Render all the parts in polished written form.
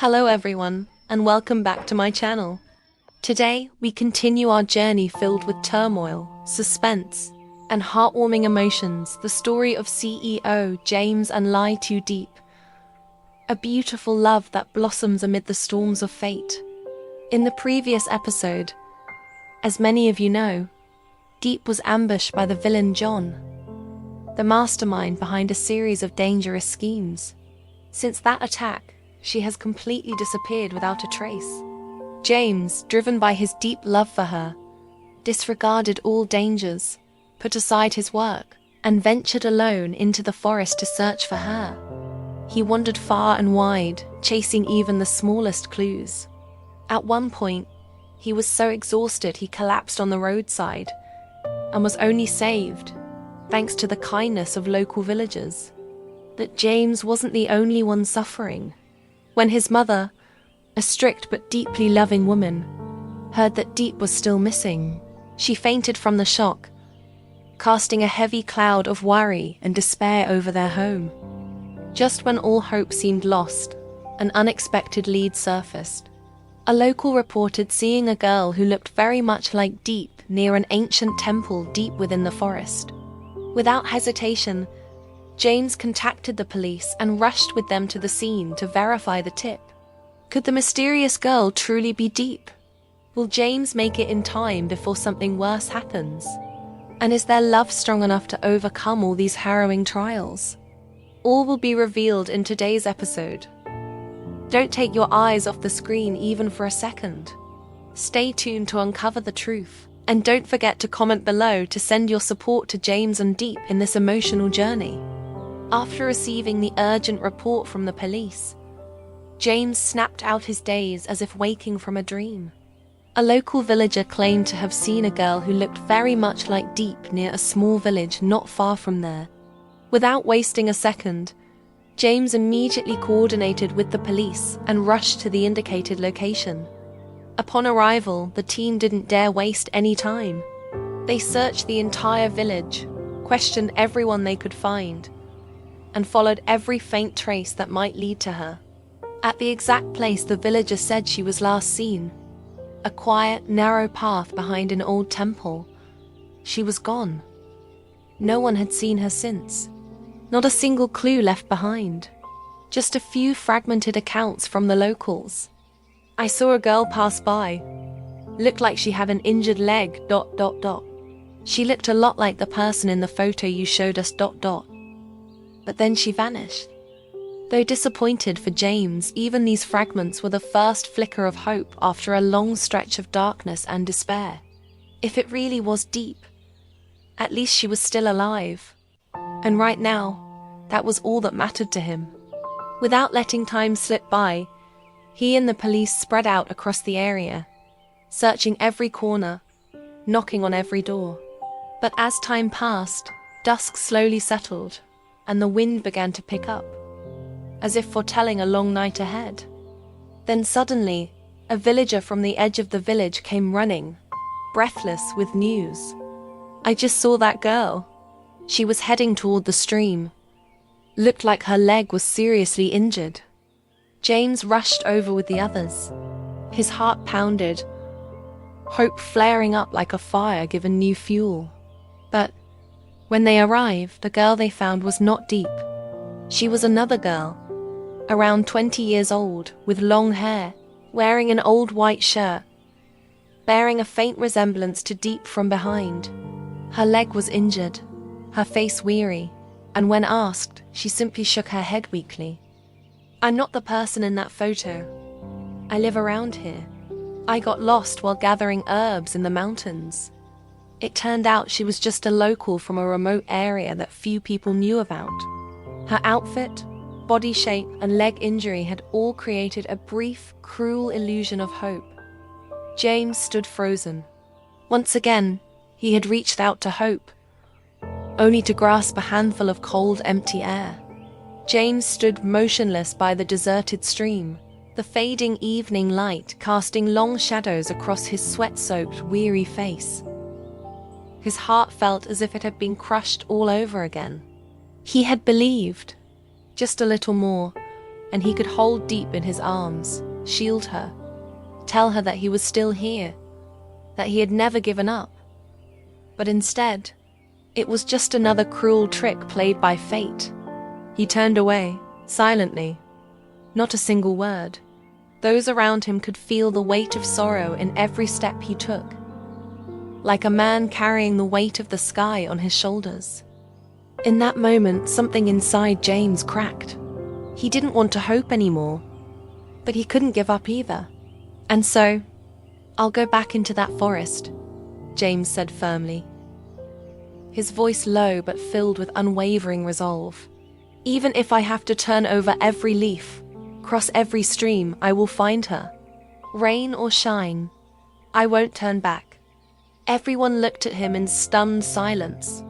Hello everyone, and welcome back to my channel. Today, we continue our journey filled with turmoil, suspense, and heartwarming emotions, the story of CEO James and LyTuDiep. A beautiful love that blossoms amid the storms of fate. In the previous episode, as many of you know, Diep was ambushed by the villain John, the mastermind behind a series of dangerous schemes. Since that attack, she has completely disappeared without a trace. James, driven by his deep love for her, disregarded all dangers, put aside his work, and ventured alone into the forest to search for her. He wandered far and wide, chasing even the smallest clues. At one point, he was so exhausted he collapsed on the roadside and was only saved thanks to the kindness of local villagers. But James wasn't the only one suffering. When his mother, a strict but deeply loving woman, heard that Diep was still missing, she fainted from the shock, casting a heavy cloud of worry and despair over their home. Just when all hope seemed lost, an unexpected lead surfaced. A local reported seeing a girl who looked very much like Diep near an ancient temple deep within the forest. Without hesitation, James contacted the police and rushed with them to the scene to verify the tip. Could the mysterious girl truly be Diep? Will James make it in time before something worse happens? And is their love strong enough to overcome all these harrowing trials? All will be revealed in today's episode. Don't take your eyes off the screen even for a second. Stay tuned to uncover the truth. And don't forget to comment below to send your support to James and Diep in this emotional journey. After receiving the urgent report from the police, James snapped out his days as if waking from a dream. A local villager claimed to have seen a girl who looked very much like Diep near a small village not far from there. Without wasting a second, James immediately coordinated with the police and rushed to the indicated location. Upon arrival, the team didn't dare waste any time. They searched the entire village, questioned everyone they could find, and followed every faint trace that might lead to her. At the exact place the villager said she was last seen, a quiet, narrow path behind an old temple, she was gone. No one had seen her since. Not a single clue left behind. Just a few fragmented accounts from the locals. I saw a girl pass by. Looked like she had an injured leg, ... She looked a lot like the person in the photo you showed us ... But then she vanished. Though disappointed for James, even these fragments were the first flicker of hope after a long stretch of darkness and despair. If it really was Diep, at least she was still alive. And right now, that was all that mattered to him. Without letting time slip by, he and the police spread out across the area, searching every corner, knocking on every door. But as time passed, dusk slowly settled, and the wind began to pick up, as if foretelling a long night ahead. Then suddenly, a villager from the edge of the village came running, breathless with news. I just saw that girl. She was heading toward the stream. Looked like her leg was seriously injured. James rushed over with the others. His heart pounded, hope flaring up like a fire given new fuel. But when they arrived, the girl they found was not Diep. She was another girl, around 20 years old, with long hair, wearing an old white shirt, bearing a faint resemblance to Diep from behind. Her leg was injured, her face weary, and when asked, she simply shook her head weakly. I'm not the person in that photo. I live around here. I got lost while gathering herbs in the mountains. It turned out she was just a local from a remote area that few people knew about. Her outfit, body shape, and leg injury had all created a brief, cruel illusion of hope. James stood frozen. Once again, he had reached out to hope, only to grasp a handful of cold, empty air. James stood motionless by the deserted stream, the fading evening light casting long shadows across his sweat-soaked, weary face. His heart felt as if it had been crushed all over again. He had believed, just a little more, and he could hold Diep in his arms, shield her, tell her that he was still here, that he had never given up. But instead, it was just another cruel trick played by fate. He turned away, silently, not a single word. Those around him could feel the weight of sorrow in every step he took, like a man carrying the weight of the sky on his shoulders. In that moment, something inside James cracked. He didn't want to hope anymore, but he couldn't give up either. And so, "I'll go back into that forest," James said firmly, his voice low but filled with unwavering resolve. "Even if I have to turn over every leaf, cross every stream, I will find her. Rain or shine, I won't turn back." Everyone looked at him in stunned silence.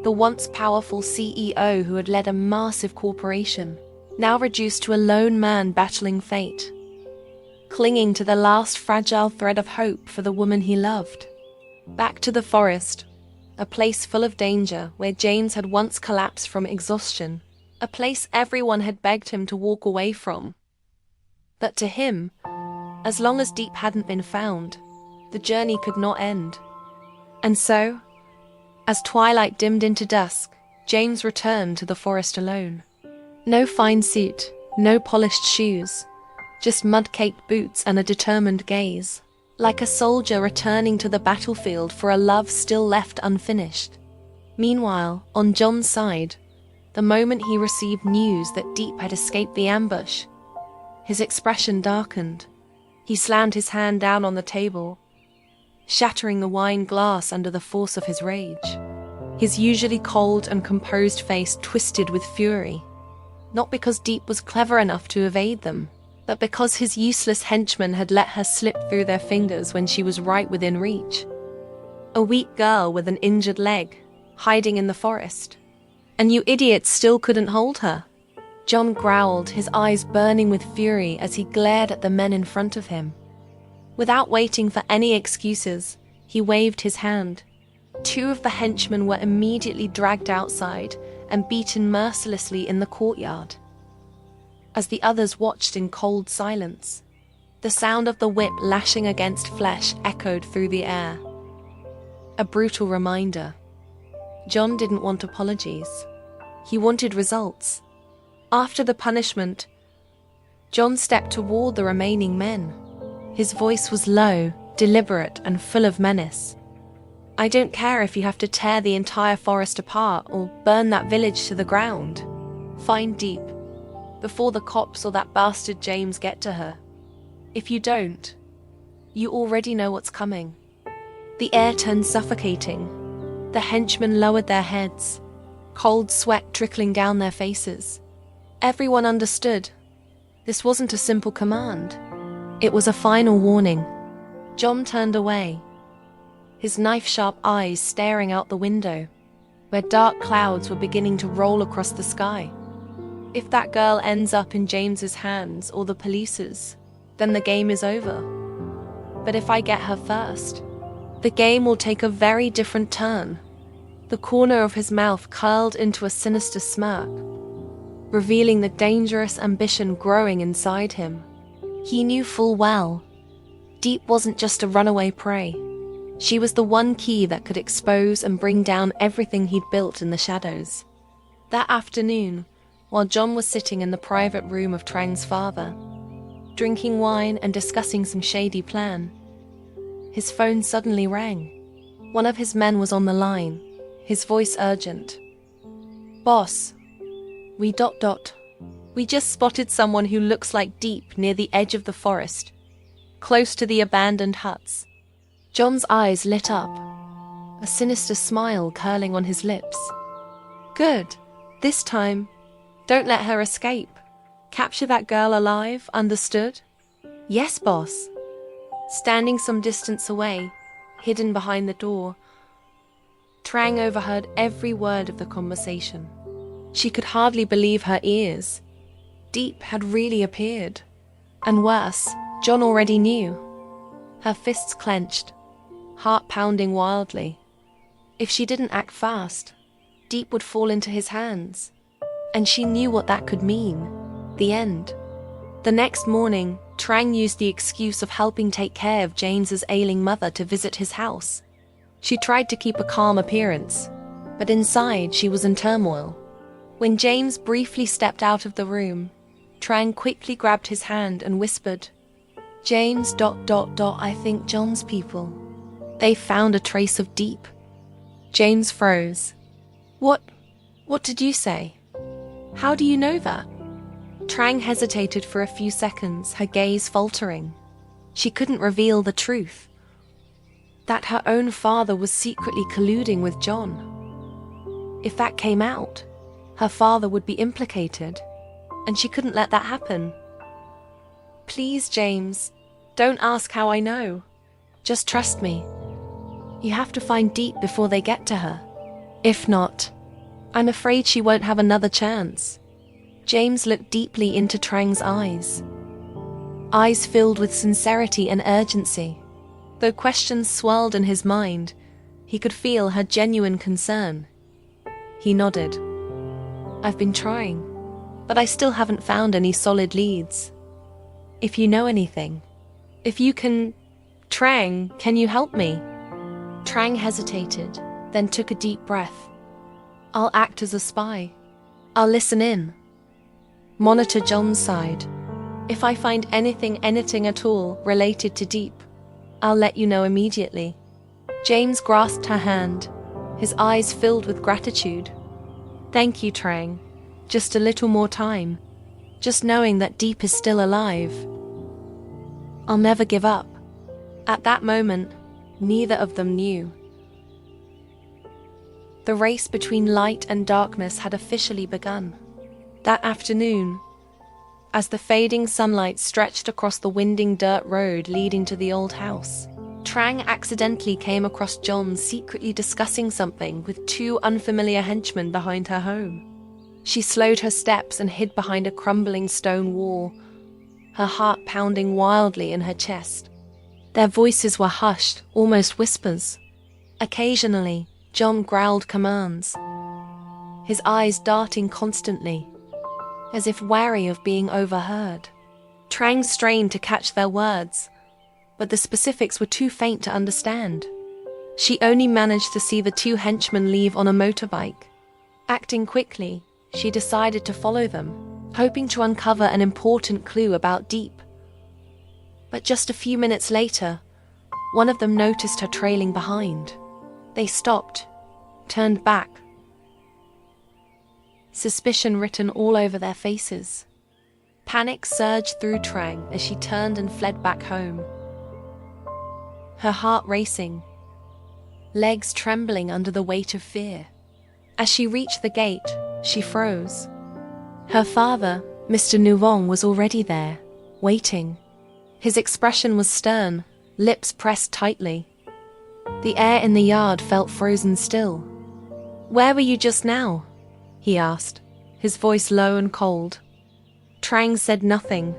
The once powerful CEO who had led a massive corporation, now reduced to a lone man battling fate, clinging to the last fragile thread of hope for the woman he loved. Back to the forest, a place full of danger where James had once collapsed from exhaustion, a place everyone had begged him to walk away from. But to him, as long as Diep hadn't been found, the journey could not end. And so, as twilight dimmed into dusk, James returned to the forest alone. No fine suit, no polished shoes, just mud-caked boots and a determined gaze, like a soldier returning to the battlefield for a love still left unfinished. Meanwhile, on John's side, the moment he received news that Diep had escaped the ambush, his expression darkened. He slammed his hand down on the table, shattering the wine glass under the force of his rage. His usually cold and composed face twisted with fury, not because Diep was clever enough to evade them, but because his useless henchmen had let her slip through their fingers when she was right within reach. A weak girl with an injured leg, hiding in the forest. And you idiots still couldn't hold her. John growled, his eyes burning with fury as he glared at the men in front of him. Without waiting for any excuses, he waved his hand. Two of the henchmen were immediately dragged outside and beaten mercilessly in the courtyard. As the others watched in cold silence, the sound of the whip lashing against flesh echoed through the air. A brutal reminder. John didn't want apologies. He wanted results. After the punishment, John stepped toward the remaining men. His voice was low, deliberate, and full of menace. "I don't care if you have to tear the entire forest apart or burn that village to the ground. Find Diep, before the cops or that bastard James get to her. If you don't, you already know what's coming." The air turned suffocating. The henchmen lowered their heads, cold sweat trickling down their faces. Everyone understood. This wasn't a simple command. It was a final warning. John turned away, his knife-sharp eyes staring out the window, where dark clouds were beginning to roll across the sky. If that girl ends up in James's hands or the police's, then the game is over. But if I get her first, the game will take a very different turn. The corner of his mouth curled into a sinister smirk, revealing the dangerous ambition growing inside him. He knew full well, Diep wasn't just a runaway prey. She was the one key that could expose and bring down everything he'd built in the shadows. That afternoon, while John was sitting in the private room of Trang's father, drinking wine and discussing some shady plan, his phone suddenly rang. One of his men was on the line, his voice urgent. "Boss, we ... We just spotted someone who looks like Diep near the edge of the forest, close to the abandoned huts." John's eyes lit up, a sinister smile curling on his lips. "Good. This time, don't let her escape. Capture that girl alive, understood?" "Yes, boss." Standing some distance away, hidden behind the door, Trang overheard every word of the conversation. She could hardly believe her ears. Diep had really appeared. And worse, John already knew. Her fists clenched, heart pounding wildly. If she didn't act fast, Diep would fall into his hands. And she knew what that could mean. The end. The next morning, Trang used the excuse of helping take care of James's ailing mother to visit his house. She tried to keep a calm appearance, but inside she was in turmoil. When James briefly stepped out of the room, Trang quickly grabbed his hand and whispered, "James, I think John's people. They found a trace of Diep." James froze. What did you say? How do you know that?" Trang hesitated for a few seconds, her gaze faltering. She couldn't reveal the truth. That her own father was secretly colluding with John. If that came out, her father would be implicated, and she couldn't let that happen. "Please, James, don't ask how I know. Just trust me. You have to find Diep before they get to her. If not, I'm afraid she won't have another chance." James looked deeply into Trang's eyes filled with sincerity and urgency. Though questions swirled in his mind, he could feel her genuine concern. He nodded. "I've been trying, but I still haven't found any solid leads. If you know anything, if you can... Trang, can you help me?" Trang hesitated, then took a deep breath. "I'll act as a spy. I'll listen in. Monitor John's side. If I find anything at all related to Diep, I'll let you know immediately." James grasped her hand, his eyes filled with gratitude. "Thank you, Trang. Just a little more time. Just knowing that Diep is still alive. I'll never give up." At that moment, neither of them knew. The race between light and darkness had officially begun. That afternoon, as the fading sunlight stretched across the winding dirt road leading to the old house, Trang accidentally came across John secretly discussing something with two unfamiliar henchmen behind her home. She slowed her steps and hid behind a crumbling stone wall, her heart pounding wildly in her chest. Their voices were hushed, almost whispers. Occasionally, John growled commands, his eyes darting constantly, as if wary of being overheard. Trang strained to catch their words, but the specifics were too faint to understand. She only managed to see the two henchmen leave on a motorbike. Acting quickly, she decided to follow them, hoping to uncover an important clue about Diep. But just a few minutes later, one of them noticed her trailing behind. They stopped, turned back, suspicion written all over their faces. Panic surged through Trang as she turned and fled back home. Her heart racing, legs trembling under the weight of fear. As she reached the gate, she froze. Her father, Mr. Nuong, was already there, waiting. His expression was stern, lips pressed tightly. The air in the yard felt frozen still. "Where were you just now?" he asked, his voice low and cold. Trang said nothing.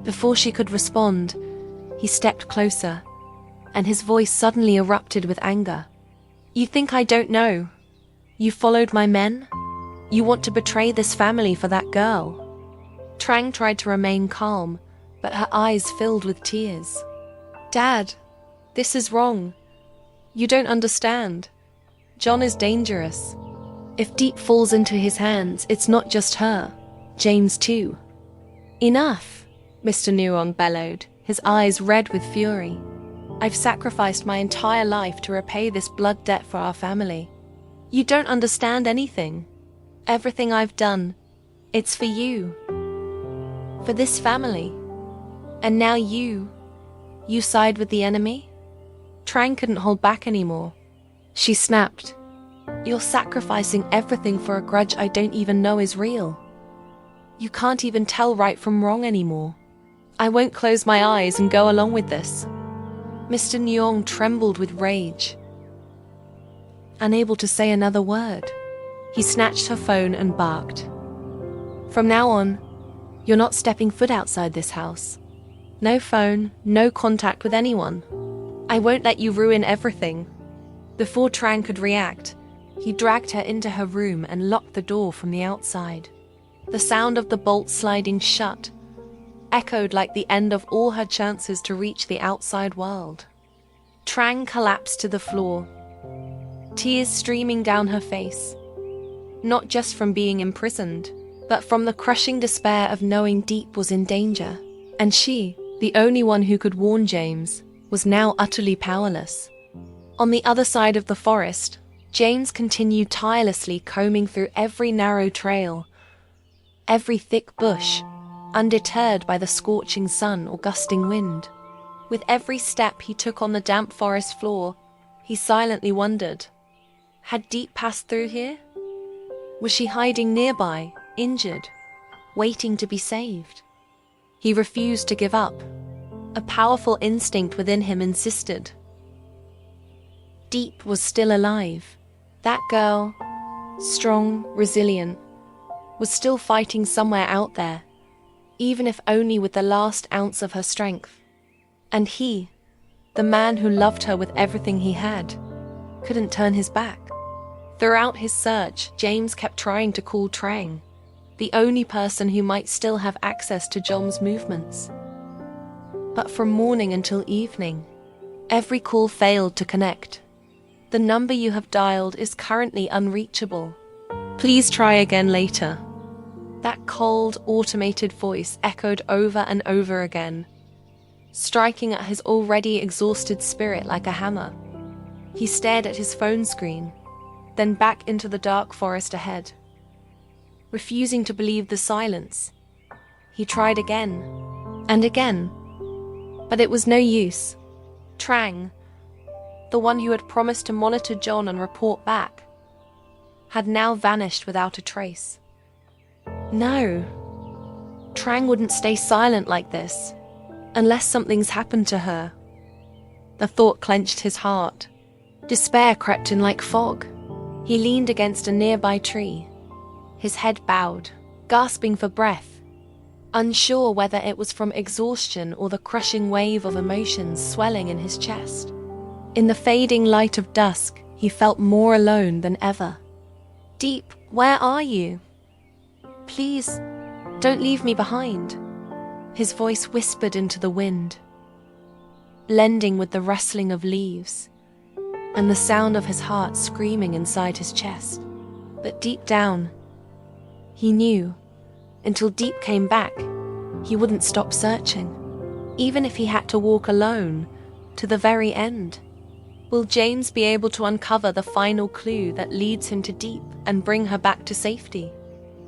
Before she could respond, he stepped closer, and his voice suddenly erupted with anger. "You think I don't know? You followed my men? You want to betray this family for that girl?" Trang tried to remain calm, but her eyes filled with tears. "Dad, this is wrong. You don't understand. John is dangerous. If Diep falls into his hands, it's not just her, James too." "Enough," Mr. Nuong bellowed, his eyes red with fury. "I've sacrificed my entire life to repay this blood debt for our family. You don't understand anything. Everything I've done, it's for you. For this family. And now you side with the enemy?" Trang couldn't hold back anymore. She snapped, "You're sacrificing everything for a grudge I don't even know is real. You can't even tell right from wrong anymore. I won't close my eyes and go along with this." Mr. Nuong trembled with rage. Unable to say another word, he snatched her phone and barked. "From now on, you're not stepping foot outside this house. No phone, no contact with anyone. I won't let you ruin everything." Before Trang could react, he dragged her into her room and locked the door from the outside. The sound of the bolt sliding shut echoed like the end of all her chances to reach the outside world. Trang collapsed to the floor, tears streaming down her face, not just from being imprisoned, but from the crushing despair of knowing Diep was in danger, and she, the only one who could warn James, was now utterly powerless. On the other side of the forest, James continued tirelessly combing through every narrow trail, every thick bush, undeterred by the scorching sun or gusting wind. With every step he took on the damp forest floor, he silently wondered, had Diep passed through here? Was she hiding nearby, injured, waiting to be saved? He refused to give up. A powerful instinct within him insisted. Diep was still alive. That girl, strong, resilient, was still fighting somewhere out there, even if only with the last ounce of her strength. And he, the man who loved her with everything he had, couldn't turn his back. Throughout his search, James kept trying to call Trang, the only person who might still have access to Jom's movements. But from morning until evening, every call failed to connect. The number you have dialed is currently unreachable. Please try again later. That cold, automated voice echoed over and over again, striking at his already exhausted spirit like a hammer. He stared at his phone screen, then back into the dark forest ahead. Refusing to believe the silence, he tried again and again, but it was no use. Trang, the one who had promised to monitor John and report back, had now vanished without a trace. No, Trang wouldn't stay silent like this, unless something's happened to her. The thought clenched his heart. Despair crept in like fog. He leaned against a nearby tree, his head bowed, gasping for breath, unsure whether it was from exhaustion or the crushing wave of emotions swelling in his chest. In the fading light of dusk, he felt more alone than ever. Diep, where are you? Please, don't leave me behind. His voice whispered into the wind, blending with the rustling of leaves and the sound of his heart screaming inside his chest. But deep down, he knew, until Diep came back, he wouldn't stop searching, even if he had to walk alone to the very end. Will James be able to uncover the final clue that leads him to Diep and bring her back to safety?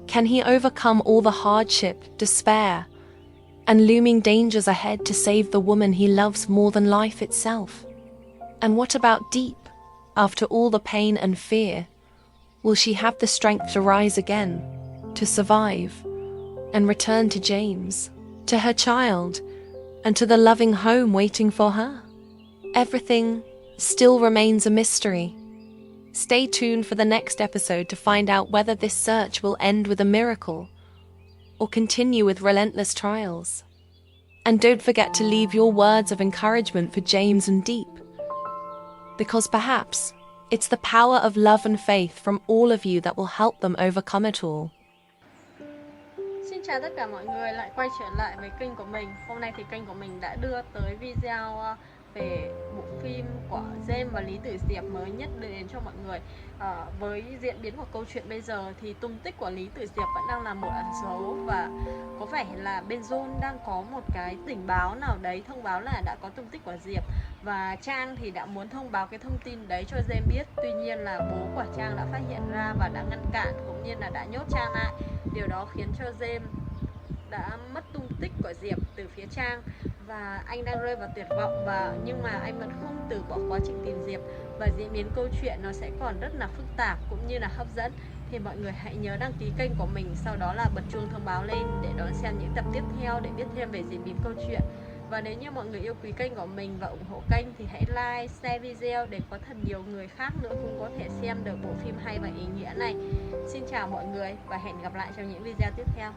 Can he overcome all the hardship, despair, and looming dangers ahead to save the woman he loves more than life itself? And what about Diep? After all the pain and fear, will she have the strength to rise again, to survive, and return to James, to her child, and to the loving home waiting for her? Everything still remains a mystery. Stay tuned for the next episode to find out whether this search will end with a miracle or continue with relentless trials. And don't forget to leave your words of encouragement for James and Diep, because perhaps it's the power of love and faith from all of you that will help them overcome it all. Xin chào tất cả mọi người, lại quay trở lại với kênh của mình. Hôm nay thì kênh của mình đã đưa tới video về bộ phim của James và Lý Tử Diệp mới nhất đưa đến cho mọi người. Với diễn biến của câu chuyện bây giờ thì tung tích của Lý Tử Diệp vẫn đang là một ẩn số, và có vẻ là bên John đang có một cái tình báo nào đấy thông báo là đã có tung tích của Diệp, và Trang thì đã muốn thông báo cái thông tin đấy cho James biết. Tuy nhiên là bố của Trang đã phát hiện ra và đã ngăn cản cũng như là đã nhốt Trang lại. Điều đó khiến cho James đã mất tung tích của Diệp từ phía Trang, và anh đang rơi vào tuyệt vọng, nhưng mà anh vẫn không từ bỏ quá trình tìm Diệp, và diễn biến câu chuyện nó sẽ còn rất là phức tạp cũng như là hấp dẫn. Thì mọi người hãy nhớ đăng ký kênh của mình, sau đó là bật chuông thông báo lên để đón xem những tập tiếp theo để biết thêm về diễn biến câu chuyện. Và nếu như mọi người yêu quý kênh của mình và ủng hộ kênh thì hãy like, share video để có thật nhiều người khác nữa cũng có thể xem được bộ phim hay và ý nghĩa này. Xin chào mọi người và hẹn gặp lại trong những video tiếp theo.